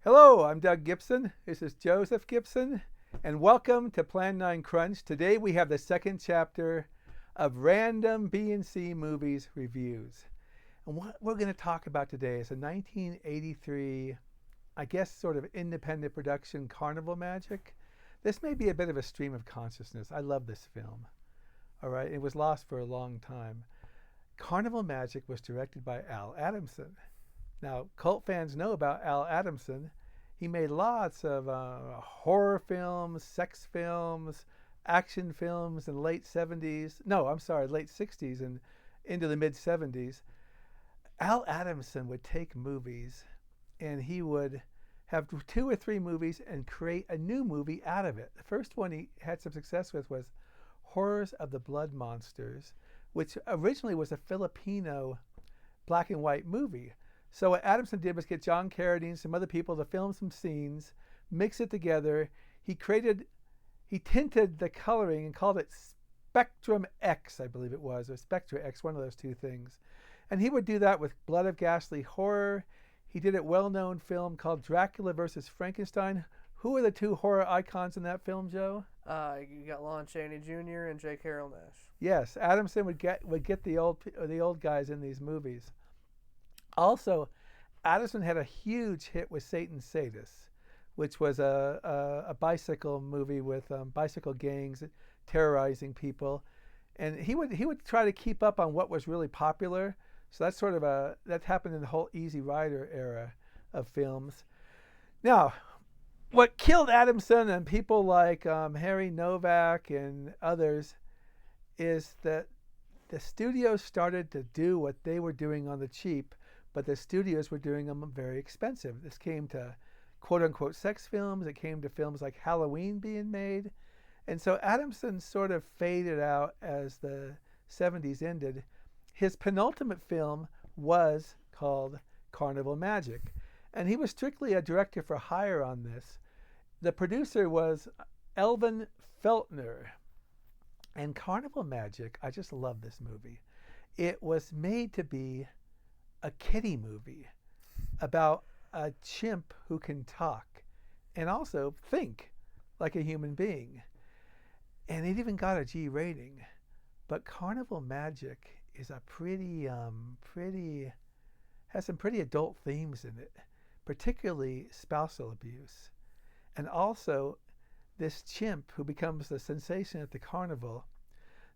Hello, I'm Doug Gibson. This is Joseph Gibson, and welcome to Plan9Crunch. Today we have the second chapter of Random B&C Movies Reviews. And what we're going to talk about today is a 1983, I guess, sort of independent production, Carnival Magic. This may be a bit of a stream of consciousness. I love this film. All right, it was lost for a long time. Carnival Magic was directed by Al Adamson. Now, cult fans know about Al Adamson. He made lots of horror films, sex films, action films in the late 70s. No, I'm sorry, late 60s and into the mid 70s. Al Adamson would take movies and he would have 2 or 3 movies and create a new movie out of it. The first one he had some success with was Horrors of the Blood Monsters, which originally was a Filipino black and white movie. So what Adamson did was get John Carradine and some other people to film some scenes, mix it together. He tinted the coloring and called it Spectrum X, I believe it was, or Spectra X, one of those two things. And he would do that with Blood of Ghastly Horror. He did a well-known film called Dracula versus Frankenstein. Who are the 2 horror icons in that film, Joe? You got Lon Chaney Jr. and J. Carroll Nash. Yes, Adamson would get the old guys in these movies. Also, Adamson had a huge hit with Satan's Sadists, which was a bicycle movie with bicycle gangs terrorizing people, and he would try to keep up on what was really popular. So that's sort of that happened in the whole Easy Rider era of films. Now, what killed Adamson and people like Harry Novak and others is that the studios started to do what they were doing on the cheap, but the studios were doing them very expensive. This came to quote-unquote sex films. It came to films like Halloween being made. And so Adamson sort of faded out as the 70s ended. His penultimate film was called Carnival Magic, and he was strictly a director for hire on this. The producer was Elvin Feltner. And Carnival Magic, I just love this movie. It was made to be a kiddie movie about a chimp who can talk and also think like a human being. And it even got a G rating. But Carnival Magic is a has some pretty adult themes in it, particularly spousal abuse. And also this chimp who becomes the sensation at the carnival.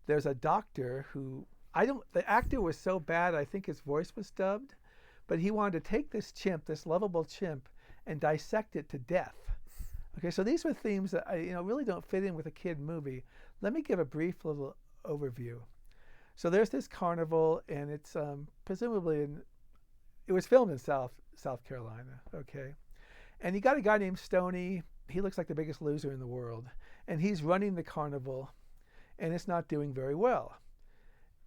There's a doctor who the actor was so bad, I think his voice was dubbed, but he wanted to take this chimp, this lovable chimp, and dissect it to death. Okay, so these were themes that really don't fit in with a kid movie. Let me give a brief little overview. So there's this carnival, and it's presumably it was filmed in South Carolina. Okay, and you got a guy named Stoney. He looks like the biggest loser in the world, and he's running the carnival, and it's not doing very well.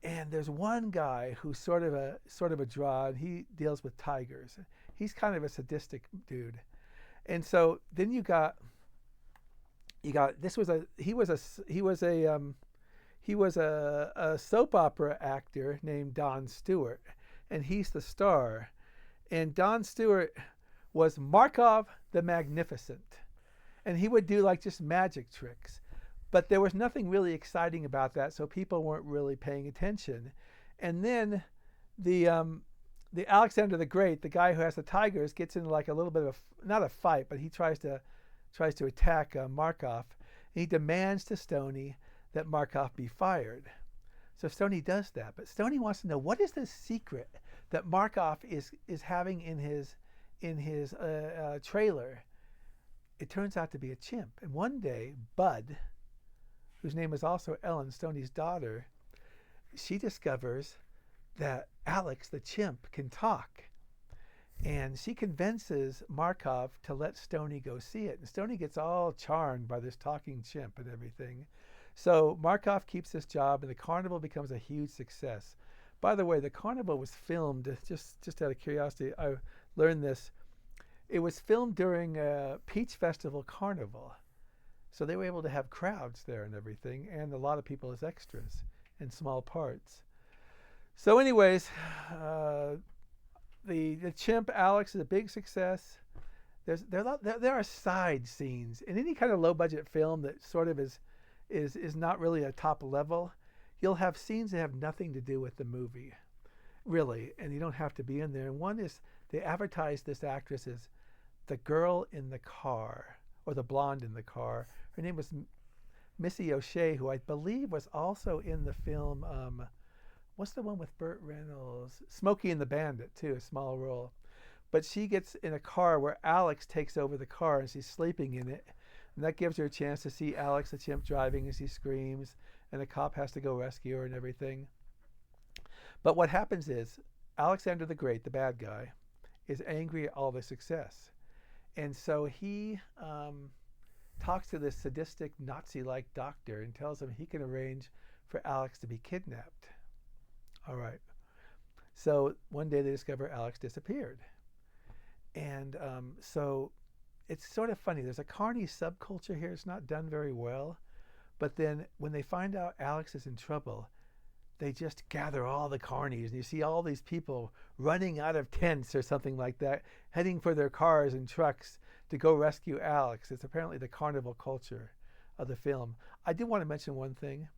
And there's one guy who's sort of a draw, and he deals with tigers. He's kind of a sadistic dude. And so then he was a soap opera actor named Don Stewart, and he's the star. And Don Stewart was Markov the Magnificent, and he would do like just magic tricks. But there was nothing really exciting about that, so people weren't really paying attention. And then the Alexander the Great, the guy who has the tigers, gets into like a little bit of not a fight, but he tries to attack Markov. And he demands to Stoney that Markov be fired. So Stoney does that, but Stoney wants to know what is the secret that Markov is having in his trailer. It turns out to be a chimp. And one day, Bud, whose name is also Ellen, Stoney's daughter, she discovers that Alex, the chimp, can talk. And she convinces Markov to let Stoney go see it. And Stoney gets all charmed by this talking chimp and everything. So Markov keeps his job, and the carnival becomes a huge success. By the way, the carnival was filmed, just out of curiosity, I learned this. It was filmed during Peach Festival Carnival. So they were able to have crowds there and everything, and a lot of people as extras in small parts. So anyways, the chimp Alex is a big success. There are side scenes in any kind of low budget film that sort of is not really a top level. You'll have scenes that have nothing to do with the movie, really, and you don't have to be in there. And one is they advertise this actress as the girl in the car, or the blonde in the car. Her name was Missy O'Shea, who I believe was also in the film, what's the one with Burt Reynolds? Smokey and the Bandit, too, a small role. But she gets in a car where Alex takes over the car and she's sleeping in it. And that gives her a chance to see Alex the chimp driving as he screams, and the cop has to go rescue her and everything. But what happens is Alexander the Great, the bad guy, is angry at all the success. And so he talks to this sadistic Nazi-like doctor and tells him he can arrange for Alex to be kidnapped. All right. So one day they discover Alex disappeared. And so it's sort of funny. There's a carny subculture here. It's not done very well. But then when they find out Alex is in trouble, they just gather all the carnies. And you see all these people running out of tents or something like that, heading for their cars and trucks to go rescue Alex. It's apparently the carnival culture of the film. I did want to mention one thing.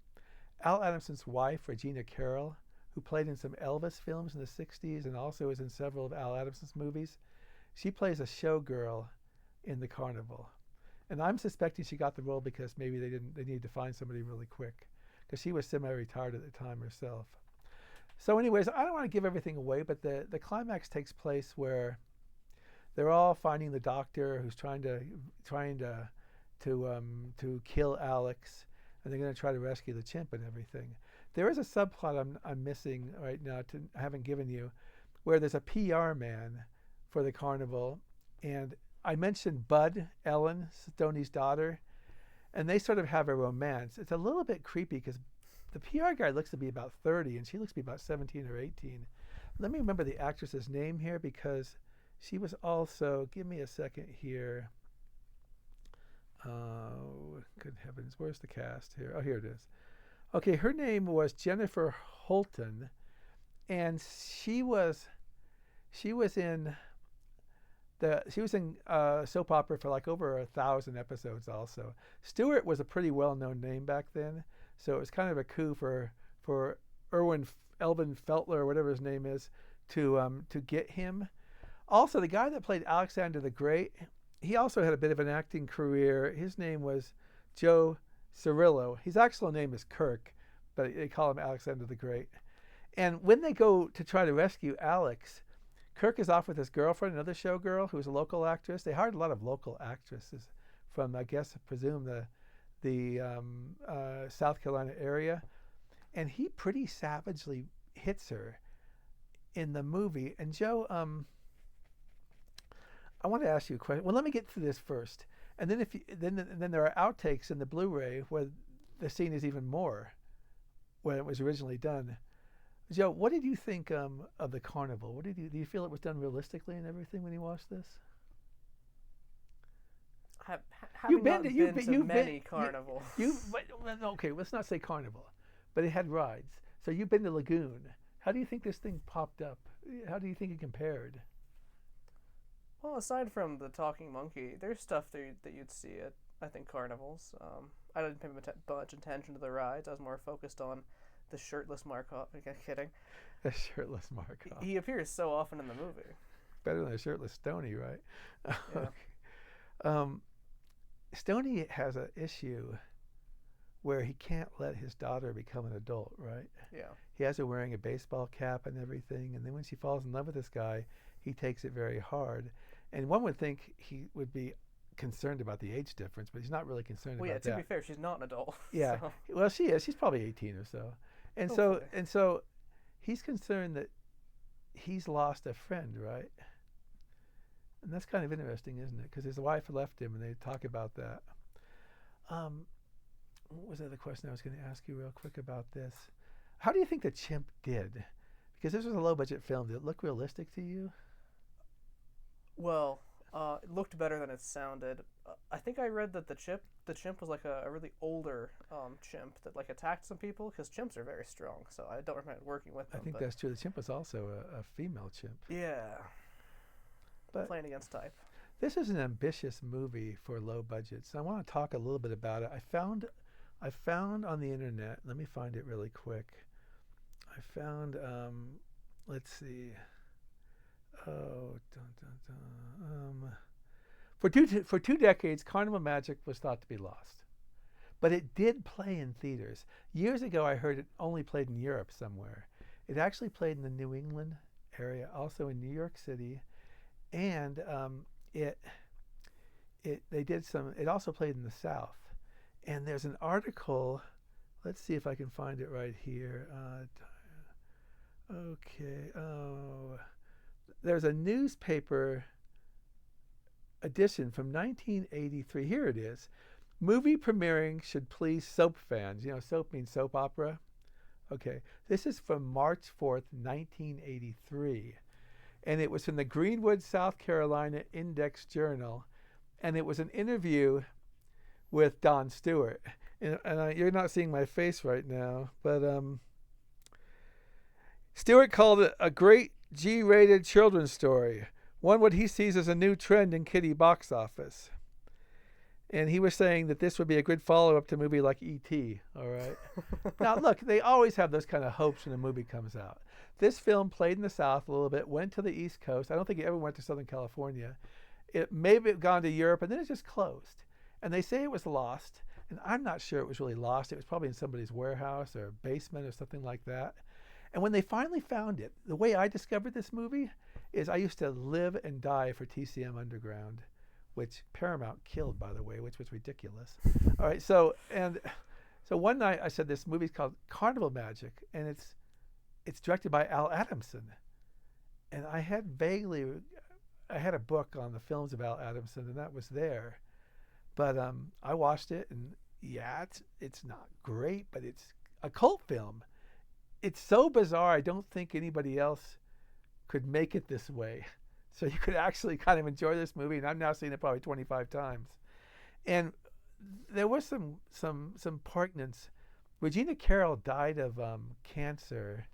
Al Adamson's wife, Regina Carroll, who played in some Elvis films in the 60s and also is in several of Al Adamson's movies, she plays a showgirl in the carnival. And I'm suspecting she got the role because maybe they needed to find somebody really quick, because she was semi-retired at the time herself. So anyways, I don't want to give everything away, but the climax takes place where they're all finding the doctor who's trying to kill Alex, and they're going to try to rescue the chimp and everything. There is a subplot I'm missing right now, I haven't given you, where there's a PR man for the carnival, and I mentioned Bud, Ellen, Stoney's daughter, and they sort of have a romance. It's a little bit creepy because the PR guy looks to be about 30 and she looks to be about 17 or 18. Let me remember the actress's name here, because she was also, give me a second here. Oh, good heavens, where's the cast here? Oh, here it is. Okay, her name was Jennifer Holton, and she was in soap opera for like over 1,000 episodes also. Stewart was a pretty well-known name back then, so it was kind of a coup for Elvin Feltler, or whatever his name is, to get him. Also, the guy that played Alexander the Great, he also had a bit of an acting career. His name was Joe Cirillo. His actual name is Kirk, but they call him Alexander the Great. And when they go to try to rescue Alex, Kirk is off with his girlfriend, another showgirl who was a local actress. They hired a lot of local actresses from, I presume the South Carolina area. And he pretty savagely hits her in the movie. And Joe, I want to ask you a question. Well, let me get through this first. And then then there are outtakes in the Blu-ray where the scene is even more when it was originally done. Joe, what did you think of the carnival? Do you feel it was done realistically and everything when you watched this? You've been to many carnivals. Okay, let's not say carnival, but it had rides. So you've been to Lagoon. How do you think this thing popped up? How do you think it compared? Well, aside from the talking monkey, there's stuff that you'd see at, I think, carnivals. I didn't pay much attention to the rides. I was more focused on the shirtless Markov. I'm kidding. The shirtless Markov. He appears so often in the movie. Better than a shirtless Stoney, right? Yeah. Stoney has an issue where he can't let his daughter become an adult, right? Yeah. He has her wearing a baseball cap and everything, and then when she falls in love with this guy, he takes it very hard. And one would think he would be concerned about the age difference, but he's not really concerned about that. Well, yeah, to be fair, she's not an adult. Yeah. So. Well, she is. She's probably 18 or so. And so he's concerned that he's lost a friend, right? And that's kind of interesting, isn't it? Because his wife left him, and they talk about that. What was the other question I was going to ask you real quick about this? How do you think the chimp did? Because this was a low-budget film. Did it look realistic to you? Well, it looked better than it sounded. I think I read that the chimp was like a really older chimp that like attacked some people, because chimps are very strong. So I don't recommend working with them. I think that's true. The chimp was also a female chimp. Yeah. But playing against type. This is an ambitious movie for low budget, so I want to talk a little bit about it. I found on the internet. Let me find it really quick. I found. Let's see. Oh, dun, dun, dun. For 2 decades, Carnival Magic was thought to be lost, but it did play in theaters. Years ago, I heard it only played in Europe somewhere. It actually played in the New England area, also in New York City, and it they did some. It also played in the South, and there's an article. Let's see if I can find it right here. Okay. Oh, there's a newspaper edition from 1983. Here it is. Movie premiering should please soap fans. You know, soap means soap opera. Okay. This is from March 4th, 1983. And it was from the Greenwood, South Carolina Index Journal. And it was an interview with Don Stewart. And you're not seeing my face right now, but Stewart called it a great G-rated children's story, one what he sees as a new trend in kiddie box office. And he was saying that this would be a good follow-up to a movie like E.T., all right? Now, look, they always have those kind of hopes when a movie comes out. This film played in the South a little bit, went to the East Coast. I don't think it ever went to Southern California. It maybe it gone to Europe, and then it just closed. And they say it was lost, and I'm not sure it was really lost. It was probably in somebody's warehouse or basement or something like that. And when they finally found it, the way I discovered this movie is I used to live and die for TCM Underground, which Paramount killed, by the way, which was ridiculous. All right, so one night I said this movie's called Carnival Magic, and it's directed by Al Adamson. And I had a book on the films of Al Adamson, and that was there. But I watched it, and yeah, it's not great, but it's a cult film. It's so bizarre, I don't think anybody else could make it this way. So you could actually kind of enjoy this movie, and I've now seen it probably 25 times. And there was some poignance. Regina Carroll died of cancer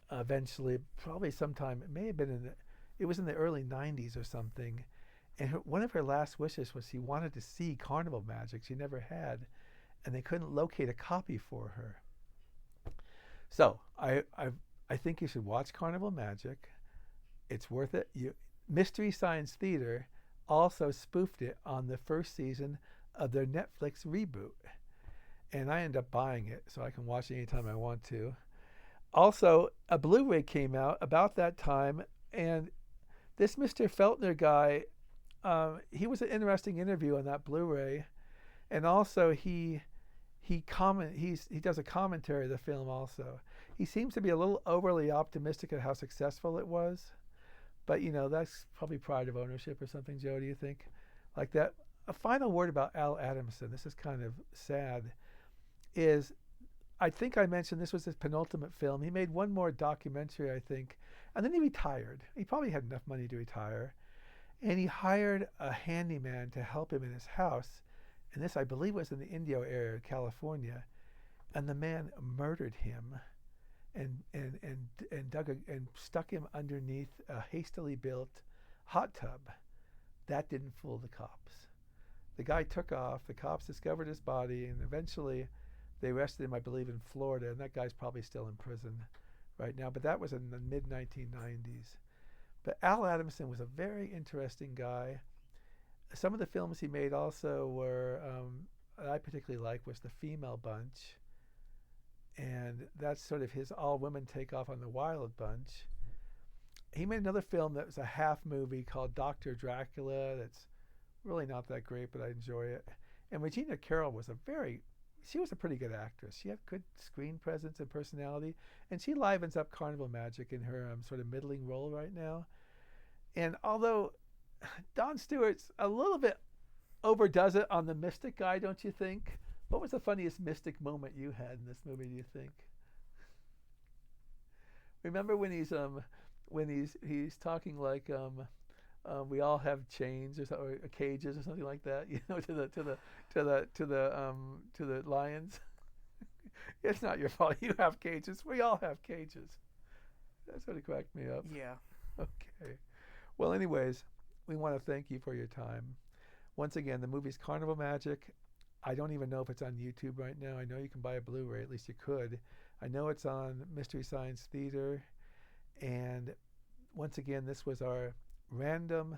eventually, probably sometime. It may have been it was in the early 90s or something. And one of her last wishes was she wanted to see Carnival Magic. She never had, and they couldn't locate a copy for her. So I think you should watch Carnival Magic. It's worth it. Mystery Science Theater also spoofed it on the first season of their Netflix reboot. And I ended up buying it so I can watch it anytime I want to. Also, a Blu-ray came out about that time, and this Mr. Feltner guy, he was an interesting interview on that Blu-ray. And also he does a commentary of the film also. He seems to be a little overly optimistic at how successful it was. But, that's probably pride of ownership or something, Joe, do you think? Like that. A final word about Al Adamson, this is kind of sad, is I think I mentioned this was his penultimate film. He made one more documentary, I think, and then he retired. He probably had enough money to retire. And he hired a handyman to help him in his house. And this, I believe, was in the Indio area of California. And the man murdered him and stuck him underneath a hastily built hot tub. That didn't fool the cops. The guy took off. The cops discovered his body, and eventually they arrested him, I believe, in Florida. And that guy's probably still in prison right now. But that was in the mid-1990s. But Al Adamson was a very interesting guy. Some of the films he made also were, I particularly like, was The Female Bunch. And that's sort of his all-women take-off on The Wild Bunch. He made another film that was a half movie called Dr. Dracula that's really not that great, but I enjoy it. And Regina Carroll was she was a pretty good actress. She had good screen presence and personality. And she livens up Carnival Magic in her sort of middling role right now. And although Don Stewart's a little bit overdoes it on the mystic guy, don't you think? What was the funniest mystic moment you had in this movie, do you think? Remember when he's talking like we all have chains or cages or something like that, to the lions. It's not your fault. You have cages. We all have cages. That sort of cracked me up. Yeah. Okay. Well, anyways, we want to thank you for your time. Once again, the movie's Carnival Magic. I don't even know if it's on YouTube right now. I know you can buy a Blu-ray, at least you could. I know it's on Mystery Science Theater. And once again, this was our random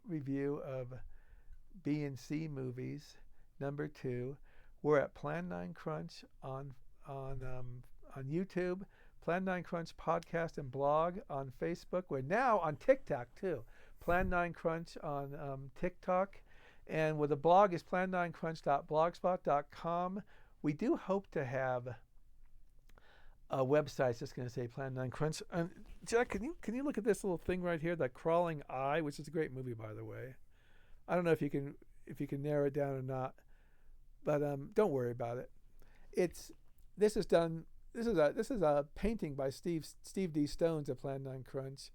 review of B and C movies, number 2. We're at Plan9Crunch on YouTube, Plan9Crunch podcast and blog on Facebook. We're now on TikTok too. Plan9Crunch on TikTok. And with the blog is plan9crunch.blogspot.com. We do hope to have a website. It's just going to say Plan9Crunch. Jack, can you look at this little thing right here, that crawling eye, which is a great movie, by the way. I don't know if you can narrow it down or not, but don't worry about it. This is a painting by Steve D. Stones at Plan9Crunch,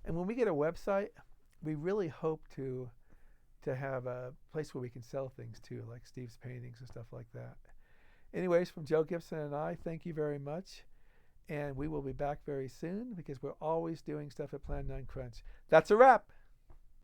and when we get a website, we really hope to have a place where we can sell things too, like Steve's paintings and stuff like that. Anyways, from Joe Gibson and I, thank you very much. And we will be back very soon because we're always doing stuff at Plan9Crunch. That's a wrap.